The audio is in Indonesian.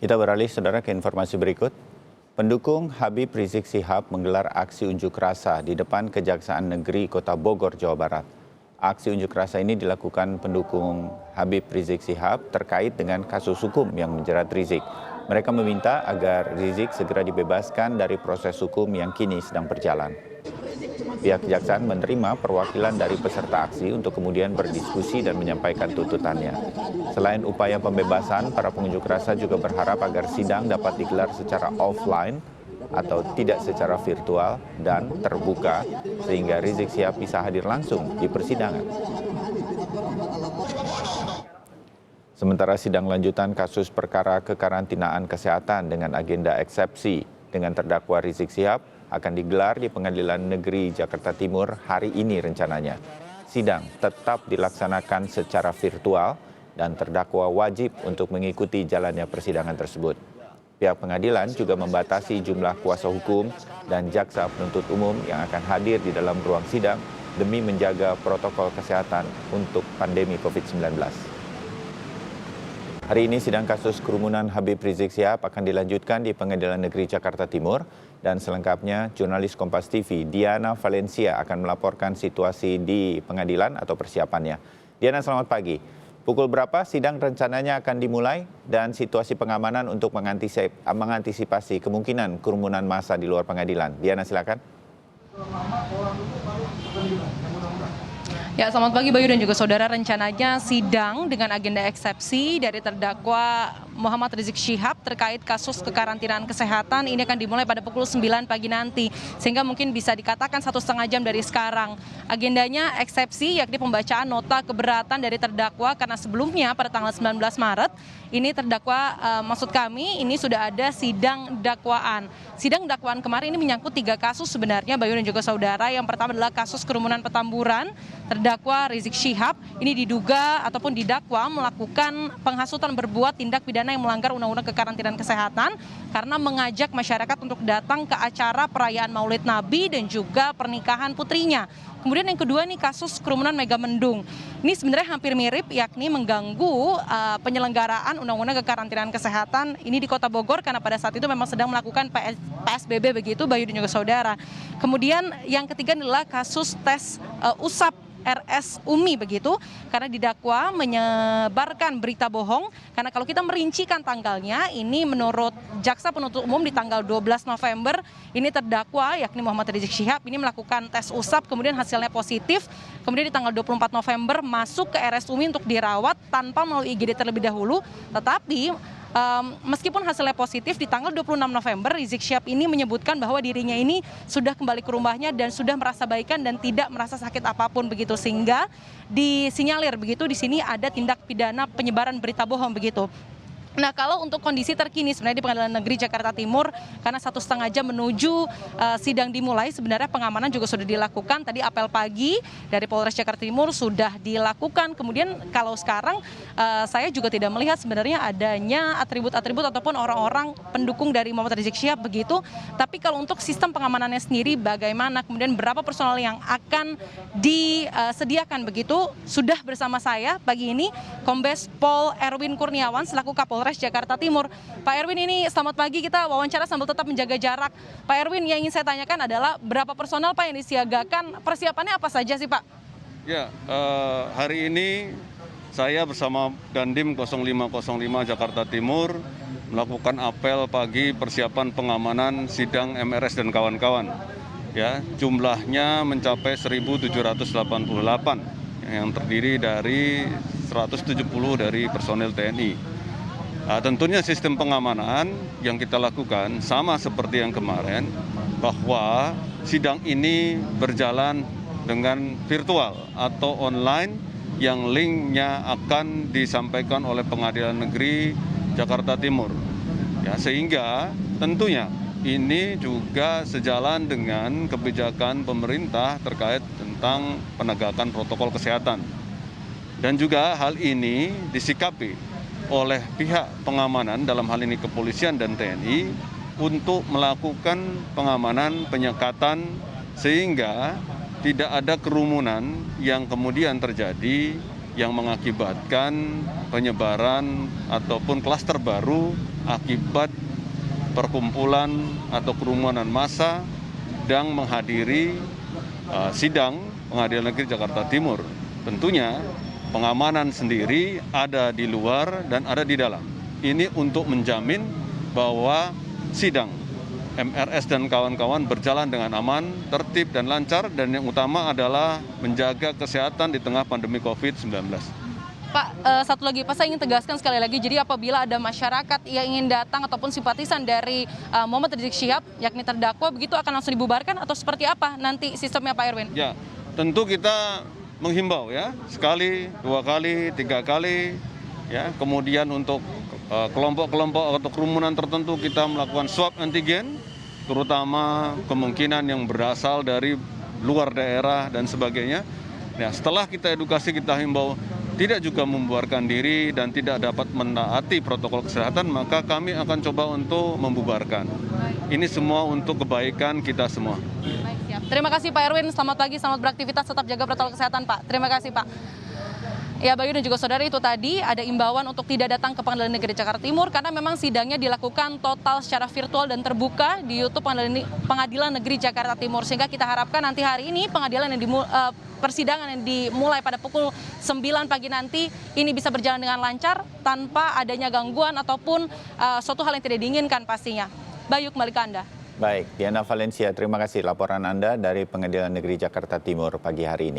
Kita beralih, saudara, ke informasi berikut. Pendukung Habib Rizik Syihab menggelar aksi unjuk rasa di depan Kejaksaan Negeri Kota Bogor, Jawa Barat. Aksi unjuk rasa ini dilakukan pendukung Habib Rizik Syihab terkait dengan kasus hukum yang menjerat Rizik. Mereka meminta agar Rizik segera dibebaskan dari proses hukum yang kini sedang berjalan. Pihak kejaksaan menerima perwakilan dari peserta aksi untuk kemudian berdiskusi dan menyampaikan tuntutannya. Selain upaya pembebasan, para pengunjuk rasa juga berharap agar sidang dapat digelar secara offline atau tidak secara virtual dan terbuka sehingga Rizik Syihab bisa hadir langsung di persidangan. Sementara sidang lanjutan kasus perkara kekarantinaan kesehatan dengan agenda eksepsi dengan terdakwa Rizik Syihab akan digelar di Pengadilan Negeri Jakarta Timur hari ini rencananya. Sidang tetap dilaksanakan secara virtual dan terdakwa wajib untuk mengikuti jalannya persidangan tersebut. Pihak pengadilan juga membatasi jumlah kuasa hukum dan jaksa penuntut umum yang akan hadir di dalam ruang sidang demi menjaga protokol kesehatan untuk pandemi COVID-19. Hari ini sidang kasus kerumunan Habib Rizik Syihab akan dilanjutkan di Pengadilan Negeri Jakarta Timur dan selengkapnya jurnalis Kompas TV Diana Valencia akan melaporkan situasi di pengadilan atau persiapannya. Diana, selamat pagi. Pukul berapa sidang rencananya akan dimulai dan situasi pengamanan untuk mengantisipasi kemungkinan kerumunan massa di luar pengadilan? Diana, silakan. Ya, selamat pagi Bayu dan juga saudara. Rencananya sidang dengan agenda eksepsi dari terdakwa Muhammad Rizik Syihab terkait kasus kekarantinaan kesehatan ini akan dimulai pada pukul 9 pagi nanti, sehingga mungkin bisa dikatakan 1,5 jam dari sekarang. Agendanya eksepsi, yakni pembacaan nota keberatan dari terdakwa karena sebelumnya pada tanggal 19 Maret ini terdakwa, maksud kami ini sudah ada sidang dakwaan. Sidang dakwaan kemarin ini menyangkut 3 kasus sebenarnya Bayu dan juga saudara. Yang pertama adalah kasus kerumunan Petamburan. Terdakwa Rizik Syihab ini diduga ataupun didakwa melakukan penghasutan berbuat tindak pidana yang melanggar Undang-Undang Kekarantinaan Kesehatan karena mengajak masyarakat untuk datang ke acara perayaan Maulid Nabi dan juga pernikahan putrinya. Kemudian yang kedua nih kasus kerumunan Megamendung. Ini sebenarnya hampir mirip, yakni mengganggu penyelenggaraan Undang-Undang Kekarantinaan Kesehatan ini di Kota Bogor karena pada saat itu memang sedang melakukan PSBB begitu Bayu dan juga saudara. Kemudian yang ketiga adalah kasus tes usap RS Umi begitu, karena didakwa menyebarkan berita bohong. Karena kalau kita merincikan tanggalnya, ini menurut jaksa penuntut umum di tanggal 12 November ini terdakwa yakni Muhammad Rizik Syihab ini melakukan tes usap, kemudian hasilnya positif. Kemudian di tanggal 24 November masuk ke RS Umi untuk dirawat tanpa melalui IGD terlebih dahulu. Tetapi meskipun hasilnya positif, di tanggal 26 November Rizik Syihab ini menyebutkan bahwa dirinya ini sudah kembali ke rumahnya dan sudah merasa baikan dan tidak merasa sakit apapun begitu, sehingga disinyalir begitu di sini ada tindak pidana penyebaran berita bohong begitu. Nah, kalau untuk kondisi terkini sebenarnya di Pengadilan Negeri Jakarta Timur, karena 1,5 jam menuju sidang dimulai, sebenarnya pengamanan juga sudah dilakukan. Tadi apel pagi dari Polres Jakarta Timur sudah dilakukan. Kemudian kalau sekarang saya juga tidak melihat sebenarnya adanya atribut-atribut ataupun orang-orang pendukung dari Muhammad Rizik Syihab begitu. Tapi kalau untuk sistem pengamanannya sendiri bagaimana, kemudian berapa personal yang akan disediakan begitu, sudah bersama saya pagi ini Kombes Pol Erwin Kurniawan selaku Kapolres Jakarta Timur. Pak Erwin, ini selamat pagi, kita wawancara sambil tetap menjaga jarak. Pak Erwin, yang ingin saya tanyakan adalah berapa personal Pak yang disiagakan, persiapannya apa saja sih Pak? Ya, hari ini saya bersama Dandim 0505 Jakarta Timur melakukan apel pagi persiapan pengamanan sidang MRS dan kawan-kawan. Ya, jumlahnya mencapai 1.788 yang terdiri dari 170 dari personel TNI. Nah, tentunya sistem pengamanan yang kita lakukan sama seperti yang kemarin, bahwa sidang ini berjalan dengan virtual atau online yang linknya akan disampaikan oleh Pengadilan Negeri Jakarta Timur. Ya, sehingga tentunya ini juga sejalan dengan kebijakan pemerintah terkait tentang penegakan protokol kesehatan. Dan juga hal ini disikapi oleh pihak pengamanan, dalam hal ini kepolisian dan TNI, untuk melakukan pengamanan penyekatan sehingga tidak ada kerumunan yang kemudian terjadi yang mengakibatkan penyebaran ataupun klaster baru akibat perkumpulan atau kerumunan massa yang menghadiri sidang Pengadilan Negeri Jakarta Timur. Tentunya pengamanan sendiri ada di luar dan ada di dalam. Ini untuk menjamin bahwa sidang MRS dan kawan-kawan berjalan dengan aman, tertib dan lancar, dan yang utama adalah menjaga kesehatan di tengah pandemi COVID-19. Pak, satu lagi Pak, saya ingin tegaskan sekali lagi, jadi apabila ada masyarakat yang ingin datang ataupun simpatisan dari Muhammad Rizik Syihab, yakni terdakwa, begitu akan langsung dibubarkan atau seperti apa nanti sistemnya Pak Erwin? Ya, tentu kita menghimbau ya, sekali, 2 kali, 3 kali, ya. Kemudian untuk kelompok-kelompok atau kerumunan tertentu kita melakukan swab antigen, terutama kemungkinan yang berasal dari luar daerah dan sebagainya. Nah, setelah kita edukasi, kita himbau tidak juga membubarkan diri dan tidak dapat menaati protokol kesehatan, maka kami akan coba untuk membubarkan. Ini semua untuk kebaikan kita semua. Baik, siap. Terima kasih Pak Erwin, selamat pagi, selamat beraktivitas, tetap jaga protokol kesehatan Pak. Terima kasih Pak. Ya, Bayu dan juga saudara, itu tadi ada imbauan untuk tidak datang ke Pengadilan Negeri Jakarta Timur karena memang sidangnya dilakukan total secara virtual dan terbuka di YouTube Pengadilan Negeri Jakarta Timur. Sehingga kita harapkan nanti hari ini persidangan yang dimulai pada pukul 9 pagi nanti ini bisa berjalan dengan lancar tanpa adanya gangguan ataupun suatu hal yang tidak diinginkan pastinya. Bayu, kembali ke Anda. Baik, Diana Valencia, terima kasih laporan Anda dari Pengadilan Negeri Jakarta Timur pagi hari ini.